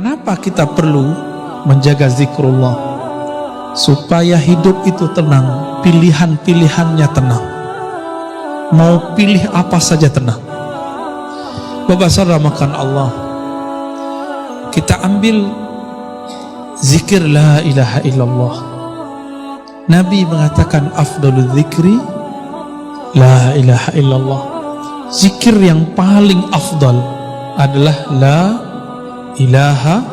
Kenapa kita perlu menjaga zikrullah? Supaya hidup itu tenang, pilihan-pilihannya tenang. Mau pilih apa saja tenang. Bapak saudara makan Allah, kita ambil zikir la ilaha illallah. Nabi mengatakan afdalul zikri la ilaha illallah. Zikir yang paling afdal adalah la ilaha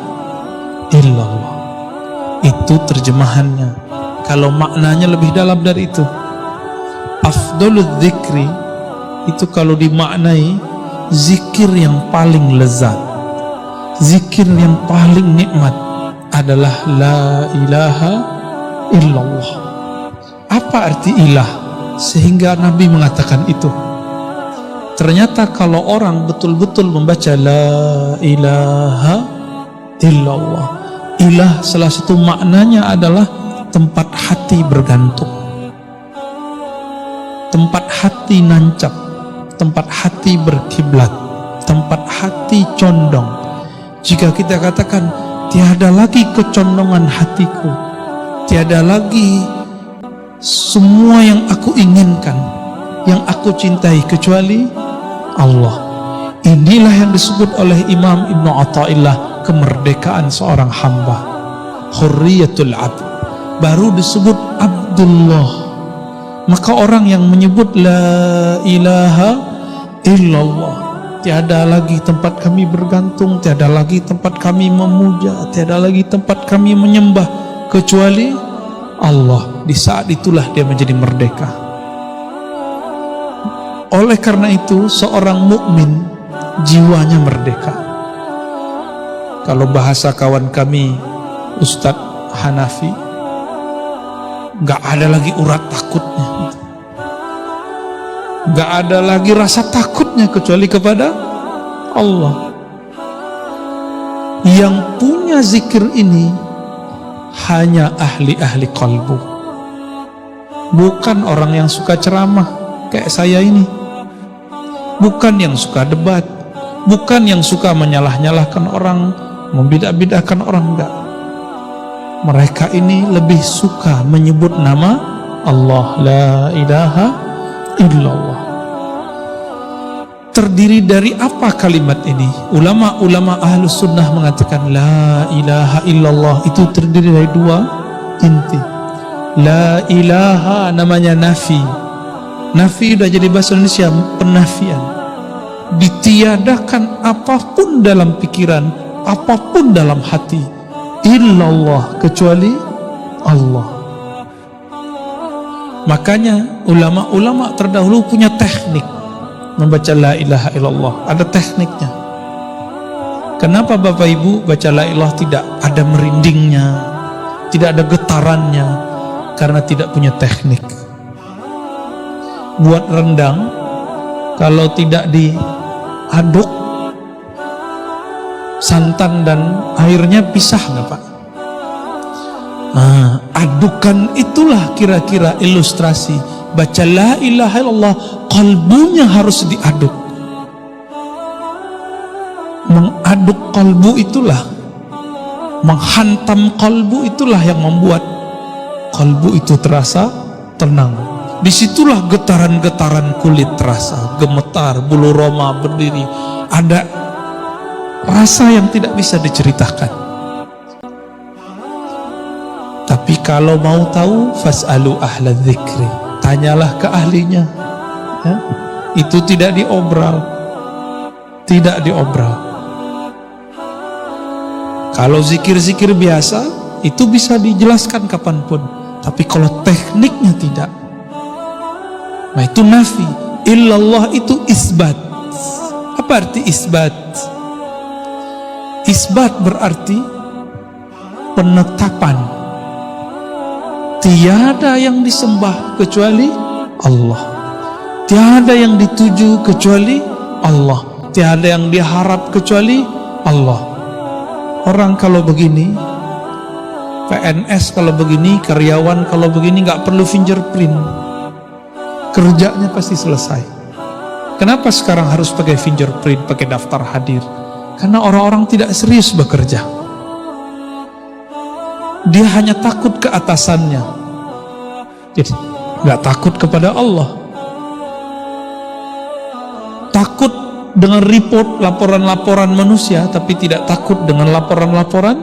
illallah. Itu terjemahannya. Kalau maknanya lebih dalam dari itu, afdalul zikri itu kalau dimaknai zikir yang paling lezat, zikir yang paling nikmat adalah la ilaha illallah. Apa arti ilah sehingga Nabi mengatakan itu? Ternyata kalau orang betul-betul membaca la ilaha illallah, ilah salah satu maknanya adalah tempat hati bergantung, tempat hati nancap, tempat hati berkiblat, tempat hati condong. Jika kita katakan tiada lagi kecondongan hatiku, tiada lagi semua yang aku inginkan, yang aku cintai kecuali Allah. Inilah yang disebut oleh Imam Ibnu Athaillah kemerdekaan seorang hamba, hurriyatul abd. Baru disebut Abdullah. Maka orang yang menyebut la ilaha illallah, tiada lagi tempat kami bergantung, tiada lagi tempat kami memuja, tiada lagi tempat kami menyembah kecuali Allah. Di saat itulah dia menjadi merdeka. Oleh karena itu seorang mukmin jiwanya merdeka. Kalau bahasa kawan kami Ustadz Hanafi, gak ada lagi urat takutnya, gak ada lagi rasa takutnya kecuali kepada Allah. Yang punya zikir ini hanya ahli-ahli kalbu, bukan orang yang suka ceramah kayak saya ini, bukan yang suka debat, bukan yang suka menyalah-nyalahkan orang, membidah-bidahkan orang, enggak. Mereka ini lebih suka menyebut nama Allah, la ilaha illallah. Terdiri dari apa kalimat ini? Ulama-ulama ahlus sunnah mengatakan la ilaha illallah itu terdiri dari dua inti. La ilaha namanya nafi. Nafi udah jadi bahasa Indonesia, penafian. Ditiadakan apapun dalam pikiran, apapun dalam hati, illallah kecuali Allah. Makanya ulama-ulama terdahulu punya teknik membaca la ilaha illallah, ada tekniknya. Kenapa Bapak Ibu baca la ilaha tidak ada merindingnya, tidak ada getarannya? Karena tidak punya teknik. Buat rendang, kalau tidak diaduk, santan dan airnya pisah nggak Pak? Nah, adukan itulah kira-kira ilustrasi baca la ilaha illallah, kalbunya harus diaduk. Mengaduk kalbu itulah, menghantam kalbu itulah yang membuat kalbu itu terasa tenang. Disitulah getaran-getaran kulit terasa, gemetar, bulu roma berdiri, ada rasa yang tidak bisa diceritakan. Tapi kalau mau tahu, fas'alu ahla dzikri, tanyalah ke ahlinya ya? Itu tidak diobral, tidak diobral. Kalau zikir-zikir biasa itu bisa dijelaskan kapanpun, tapi kalau tekniknya tidak. Nah itu nafi. Illallah itu isbat. Apa arti isbat? Isbat berarti penetapan. Tiada yang disembah kecuali Allah, tiada yang dituju kecuali Allah, tiada yang diharap kecuali Allah. Orang kalau begini, PNS kalau begini, karyawan kalau begini, nggak perlu fingerprint, kerjanya pasti selesai. Kenapa sekarang harus pakai fingerprint, pakai daftar hadir? Karena orang-orang tidak serius bekerja. dia hanya takut ke atasannya. Jadi nggak takut kepada Allah. Takut dengan report, laporan-laporan manusia, tapi tidak takut dengan laporan-laporan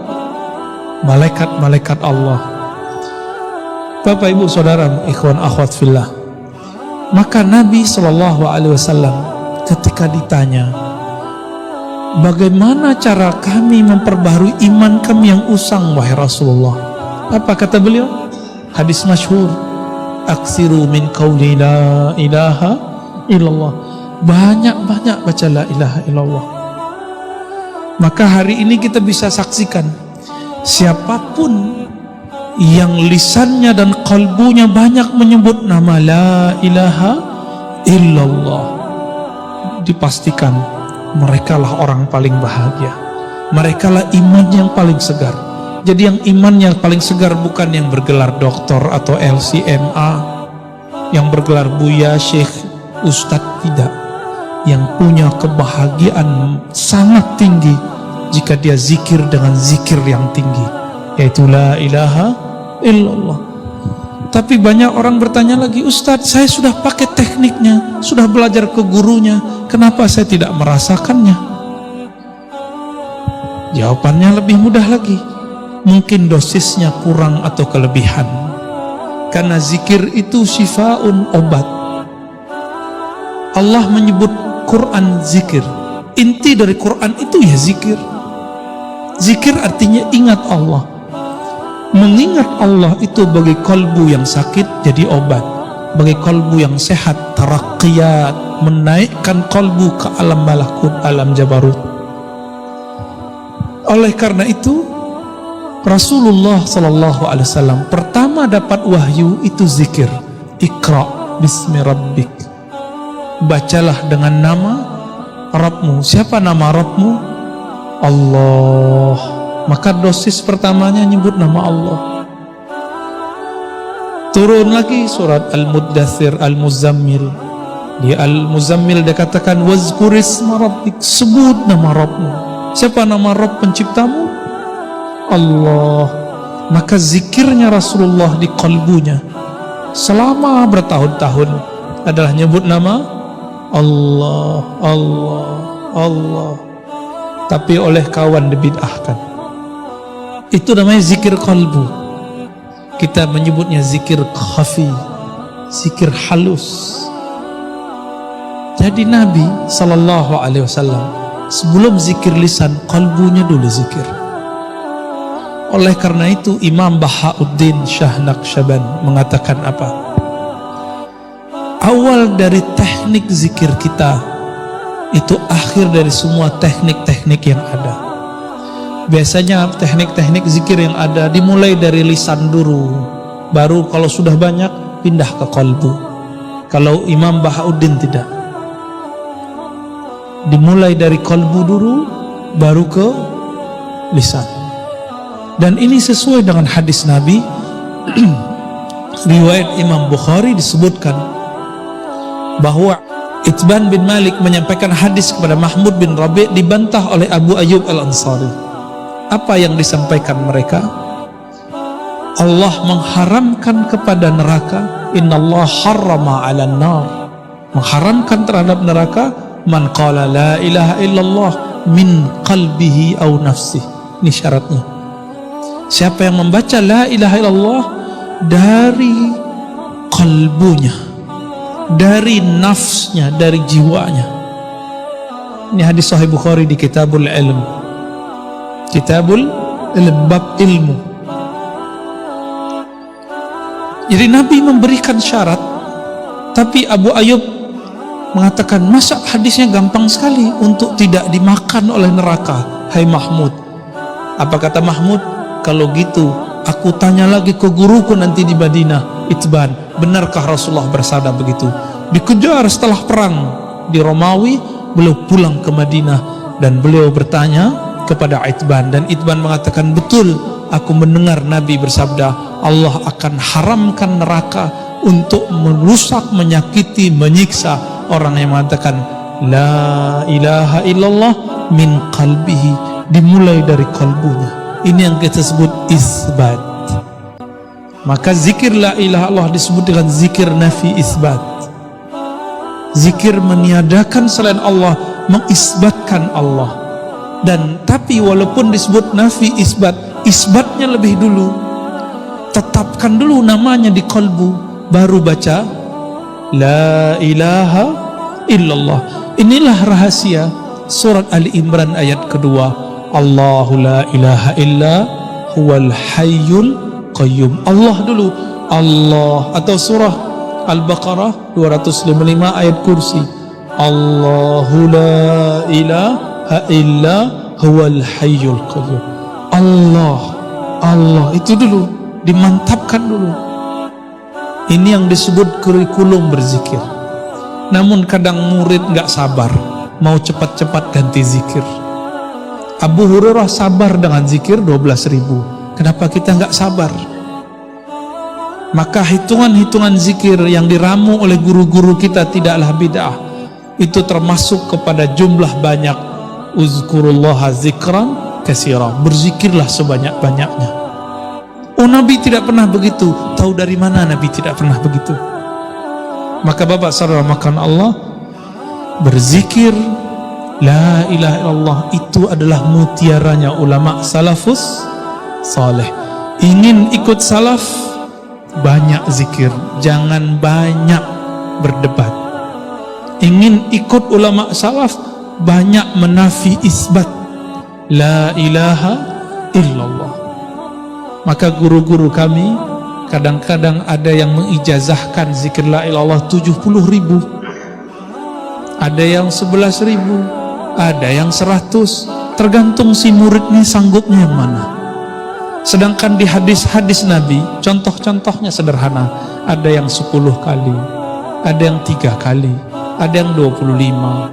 malaikat-malaikat Allah. Bapak, Ibu, Saudara, ikhwan akhwat fillah, maka Nabi SAW ketika ditanya, bagaimana cara kami memperbaharui iman kami yang usang, wahai Rasulullah? Apa kata beliau? Hadis masyhur, aksiru min qawli la ilaha illallah. Banyak-banyak baca la ilaha illallah. Maka hari ini kita bisa saksikan, siapapun yang lisannya dan kalbunya banyak menyebut nama la ilaha illallah, dipastikan merekalah orang paling bahagia. Merekalah iman yang paling segar. Jadi yang imannya paling segar bukan yang bergelar doktor atau LCMA, yang bergelar buya, syekh, ustadz, tidak. Yang punya kebahagiaan sangat tinggi jika dia zikir dengan zikir yang tinggi, yaitu la ilaha illallah. Tapi banyak orang bertanya lagi, Ustadz, saya sudah pakai tekniknya, sudah belajar ke gurunya, kenapa saya tidak merasakannya? Jawabannya lebih mudah lagi. Mungkin dosisnya kurang atau kelebihan. Karena zikir itu syifaun, obat. Allah menyebut Quran zikir. Inti dari Quran itu ya zikir. Zikir artinya ingat Allah. Mengingat Allah itu bagi kalbu yang sakit jadi obat, bagi kalbu yang sehat taraqqiyat, menaikkan kalbu ke alam malakut, alam jabarut. Oleh karena itu Rasulullah SAW pertama dapat wahyu itu zikir. Iqra bismi rabbik, bacalah dengan nama Rabbmu. Siapa nama Rabbmu? Allah. Maka dosis pertamanya nyebut nama Allah. Turun lagi surat Al-Muddathir, Al-Muzammil. Di Al-Muzammil dia katakan wazkurisma rabbik, sebut nama Rabbmu. Siapa nama Rabb penciptamu? Allah. Maka zikirnya Rasulullah di kalbunya selama bertahun-tahun adalah nyebut nama Allah, Allah, Allah. Tapi oleh kawan dibid'ahkan. Itu namanya zikir kalbu. Kita menyebutnya zikir khafi, zikir halus. Jadi Nabi SAW sebelum zikir lisan, kalbunya dulu zikir. Oleh karena itu Imam Bahauddin Shah Naqsyaband mengatakan apa? Awal dari teknik zikir kita itu akhir dari semua teknik-teknik yang ada. Biasanya teknik-teknik zikir yang ada dimulai dari lisan dulu, baru kalau sudah banyak pindah ke kalbu. Kalau Imam Bahauddin tidak, dimulai dari kalbu dulu baru ke lisan. Dan ini sesuai dengan hadis Nabi. Riwayat Imam Bukhari disebutkan bahwa Itban bin Malik menyampaikan hadis kepada Mahmud bin Rabi' dibantah oleh Abu Ayyub Al-Ansari. Apa yang disampaikan mereka? Allah mengharamkan kepada neraka, innallaha harrama 'alan nar, mengharamkan terhadap neraka man qala la ilaha illallah min qalbihi aw nafsihi. Ini syaratnya. Siapa yang membaca la ilaha illallah dari kalbunya, dari nafsnya, dari jiwanya. Ini hadis Sahih Bukhari di Kitabul Ilm. Kitabul Ilm, bab ilmu. Jadi Nabi memberikan syarat, tapi Abu Ayyub mengatakan, masa hadisnya gampang sekali untuk tidak dimakan oleh neraka, hai Mahmud. Apa kata Mahmud? Kalau gitu aku tanya lagi ke guruku nanti di Madinah, Itban, benarkah Rasulullah bersabda begitu? Dikejar setelah perang di Romawi, beliau pulang ke Madinah dan beliau bertanya kepada Itban, dan Itban mengatakan, betul, aku mendengar Nabi bersabda, Allah akan haramkan neraka untuk merusak, menyakiti, menyiksa orang yang mengatakan la ilaha illallah min qalbihi, dimulai dari kalbunya. Ini yang kita sebut isbat. Maka zikir la ilaha illallah disebut dengan zikir nafi isbat. Zikir meniadakan selain Allah, mengisbatkan Allah. Dan tapi walaupun disebut nafi isbat, isbatnya lebih dulu. Tetapkan dulu namanya di qalbu, baru baca la ilaha illallah. Inilah rahasia surat Ali Imran ayat kedua. Allahu la ilaha illa huwal hayyul qayyum. Allah dulu, Allah. Atau surah Al-Baqarah 255 ayat kursi. Allahu la ilaha illa huwal hayyul qayyum. Allah, Allah itu dulu, dimantapkan dulu. Ini yang disebut kurikulum berzikir. Namun kadang murid nggak sabar, mau cepat-cepat ganti zikir. Abu Hurairah sabar dengan zikir 12.000. Kenapa kita nggak sabar? Maka hitungan-hitungan zikir yang diramu oleh guru-guru kita tidaklah bid'ah. Itu termasuk kepada jumlah banyak. Uzkurullaha zikran katsira. Berzikirlah sebanyak-banyaknya. Oh, Nabi tidak pernah begitu. Tahu dari mana Nabi tidak pernah begitu? Maka Bapak saudara makan Allah, berzikir la ilaha illallah itu adalah mutiaranya ulama salafus saleh. Ingin ikut salaf, banyak zikir, jangan banyak berdebat. Ingin ikut ulama salaf, banyak menafi isbat la ilaha illallah. Maka guru-guru kami kadang-kadang ada yang mengijazahkan zikir la ilaha illallah 70.000, ada yang 11.000, ada yang 100, tergantung si muridnya sanggupnya yang mana. Sedangkan di hadis-hadis Nabi, contoh-contohnya sederhana. Ada yang 10 kali, ada yang 3 kali, ada yang 25,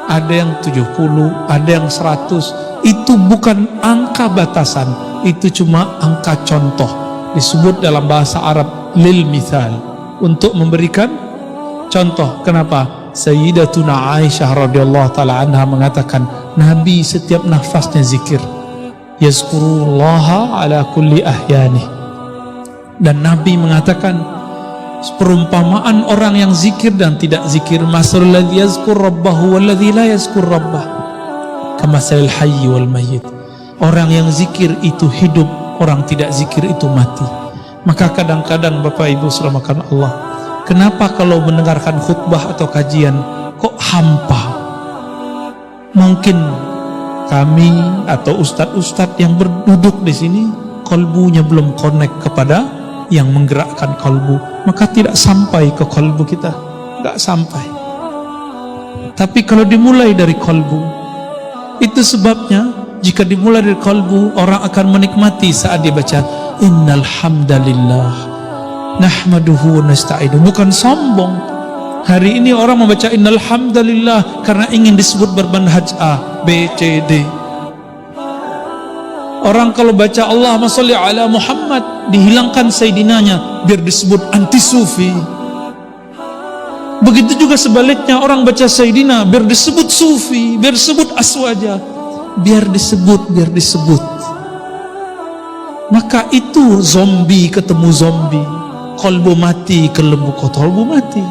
ada yang 70, ada yang 100. Itu bukan angka batasan, itu cuma angka contoh. Disebut dalam bahasa Arab lil mithal, untuk memberikan contoh. Kenapa? Sayyidatuna Aisyah radhiyallahu ta'ala anha mengatakan, Nabi setiap nafasnya zikir. Yazkurullaha ala kulli ahyani. Dan Nabi mengatakan perumpamaan orang yang zikir dan tidak zikir, masalul ladzi yazkur rabbahu wal ladzi la yazkur rabbah kamasalil hayyi wal mayyit. Orang yang zikir itu hidup, orang tidak zikir itu mati. Maka kadang-kadang Bapak Ibu saudara Allah, kenapa kalau mendengarkan khutbah atau kajian kok hampa? Mungkin kami atau ustadz-ustadz yang berduduk di sini kalbunya belum connect kepada yang menggerakkan kalbu, maka tidak sampai ke kalbu kita, nggak sampai. Tapi kalau dimulai dari kalbu, itu sebabnya jika dimulai dari kalbu, orang akan menikmati saat dia baca innal hamdalillah nahmaduhu wa nasta'inu. Bukan sombong. Hari ini orang membaca innal hamdalillah karena ingin disebut bermanhaj A, B, C, D. Orang kalau baca Allahumma sholli ala Muhammad, dihilangkan sayyidinanya biar disebut anti sufi. Begitu juga sebaliknya, orang baca sayyidina biar disebut sufi, biar disebut aswaja, biar disebut. Maka itu zombie ketemu zombie, kolbu mati kelbu kolbu mati,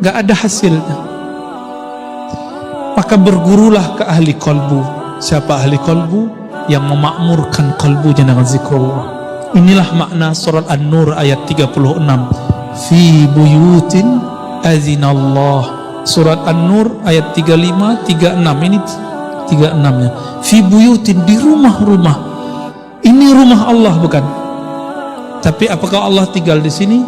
gak ada hasilnya. Maka bergurulah ke ahli kolbu. Siapa ahli kolbu? Yang memakmurkan kolbunya dengan zikrullah. Inilah makna surat An-Nur ayat 36. Fi buyutin azinallah. Surat An-Nur ayat 35, 36. Ini 36-nya. Fi buyutin, di rumah-rumah. Ini rumah Allah bukan? Tapi apakah Allah tinggal di sini?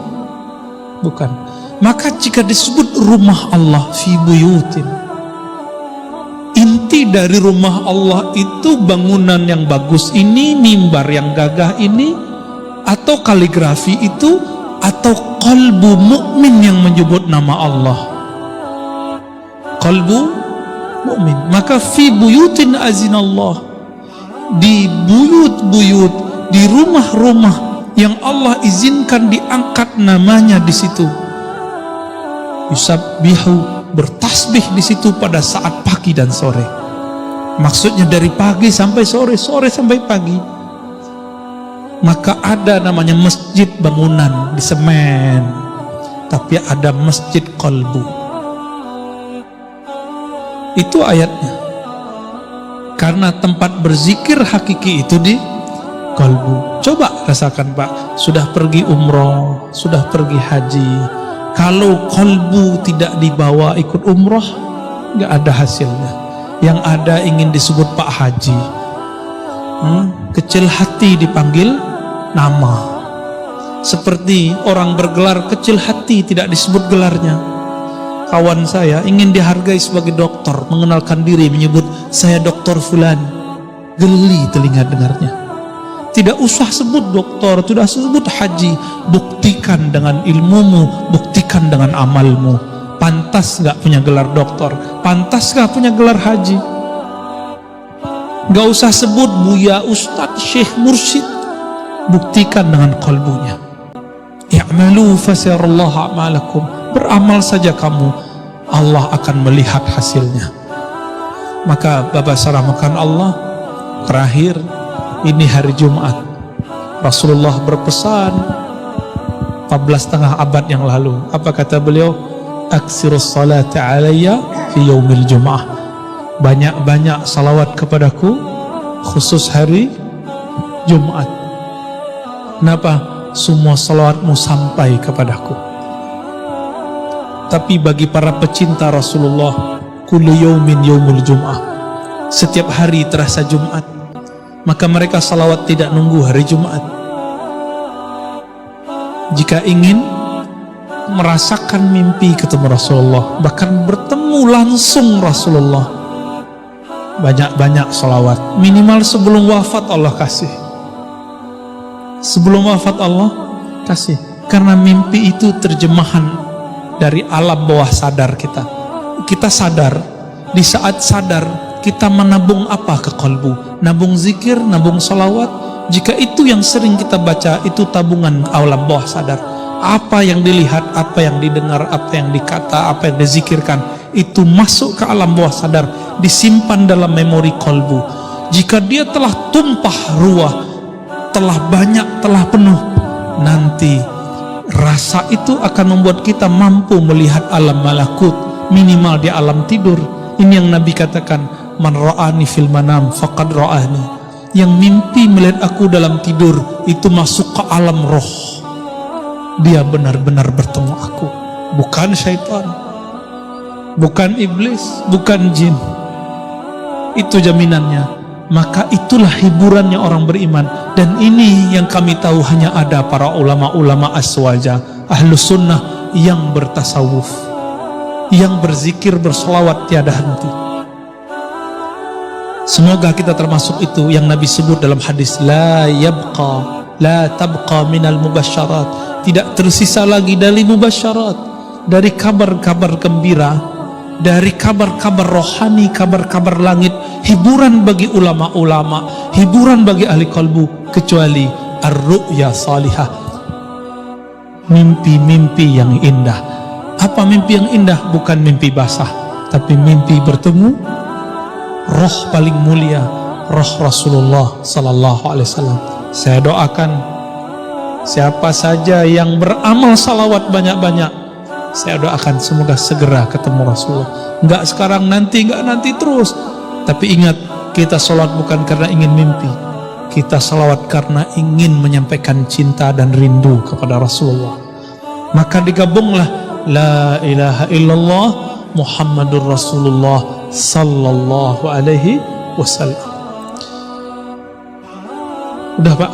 Bukan. Maka jika disebut rumah Allah fi buyutin, inti dari rumah Allah itu bangunan yang bagus ini, mimbar yang gagah ini, atau kaligrafi itu, atau qalbu mukmin yang menyebut nama Allah. Qalbu mukmin. Maka fi buyutin azinallah, di buyut-buyut, di rumah-rumah yang Allah izinkan diangkat namanya di situ. Yusabbihu, bertasbih di situ pada saat pagi dan sore. Maksudnya dari pagi sampai sore, sore sampai pagi. Maka ada namanya masjid bangunan di semen, tapi ada masjid qalbu. Itu ayatnya. Karena tempat berzikir hakiki itu di qalbu. Coba rasakan Pak, sudah pergi umroh, sudah pergi haji, kalau qalbu tidak dibawa ikut umroh, nggak ada hasilnya. Yang ada ingin disebut Pak Haji, kecil hati dipanggil nama. Seperti orang bergelar kecil hati tidak disebut gelarnya. Kawan saya ingin dihargai sebagai dokter, mengenalkan diri menyebut saya dokter fulan, geli telinga dengarnya. Tidak usah sebut dokter, tidak sebut haji. Buktikan dengan ilmumu, buktikan dengan amalmu. Pantas gak punya gelar dokter, pantas gak punya gelar haji. Gak usah sebut buya, ustadz, syekh, mursyid. Buktikan dengan qalbunya. I'malu fasayarallahu a'malakum. Beramal saja kamu, Allah akan melihat hasilnya. Maka Bapak saramakan Allah, terakhir ini hari Jumat, Rasulullah berpesan 14,5 abad yang lalu. Apa kata beliau? Aksirus salati alayya fi yaumil jum'ah. Banyak-banyak salawat kepadaku khusus hari Jumat. Kenapa? Semua salawatmu sampai kepadaku. Tapi bagi para pecinta Rasulullah, kullu yaumin yaumul jum'ah. Setiap hari terasa Jumat. Maka mereka salawat tidak nunggu hari Jumat. Jika ingin merasakan mimpi ketemu Rasulullah, bahkan bertemu langsung Rasulullah, banyak-banyak salawat. Minimal sebelum wafat Allah kasih. Sebelum wafat Allah kasih. Karena mimpi itu terjemahan dari alam bawah sadar kita. Kita sadar, di saat sadar kita menabung apa ke qalbu? Nabung zikir, nabung salawat. Jika itu yang sering kita baca, itu tabungan alam bawah sadar. Apa yang dilihat, apa yang didengar, apa yang dikata, apa yang dizikirkan, itu masuk ke alam bawah sadar, disimpan dalam memori qalbu. Jika dia telah tumpah ruah, telah banyak, telah penuh, nanti rasa itu akan membuat kita mampu melihat alam malakut, minimal di alam tidur. Ini yang Nabi katakan, man ra'ani fil manam faqad ra'ani. Yang mimpi melihat aku dalam tidur, itu masuk ke alam roh. Dia benar-benar bertemu aku, bukan syaitan, bukan iblis, bukan jin. Itu jaminannya. Maka itulah hiburannya orang beriman. Dan ini yang kami tahu hanya ada para ulama-ulama aswaja, ahlus sunnah yang bertasawuf, yang berzikir, bersolawat tiada henti. Semoga kita termasuk itu yang Nabi sebut dalam hadis, la tabqa minal mubasyarat. Tidak tersisa lagi dari mubasyarat, dari kabar-kabar gembira, dari kabar-kabar rohani, kabar-kabar langit, hiburan bagi ulama-ulama, hiburan bagi ahli qalbu, kecuali ar-ru'ya salihah, mimpi-mimpi yang indah. Apa mimpi yang indah? Bukan mimpi basah, tapi mimpi bertemu roh paling mulia, roh Rasulullah sallallahu alaihi wasallam. Saya doakan siapa saja yang beramal salawat banyak-banyak, saya doakan semoga segera ketemu Rasulullah. Enggak sekarang, nanti, enggak nanti terus. Tapi ingat, kita salawat bukan karena ingin mimpi, kita salawat karena ingin menyampaikan cinta dan rindu kepada Rasulullah. Maka digabunglah la ilaha illallah Muhammadur Rasulullah sallallahu alaihi wasallam. Udah Pak?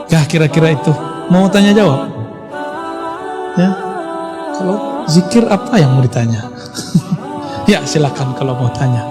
Ya kira-kira itu. Mau tanya jawab? Ya. Kalau zikir apa yang mau ditanya? Ya silakan kalau mau tanya.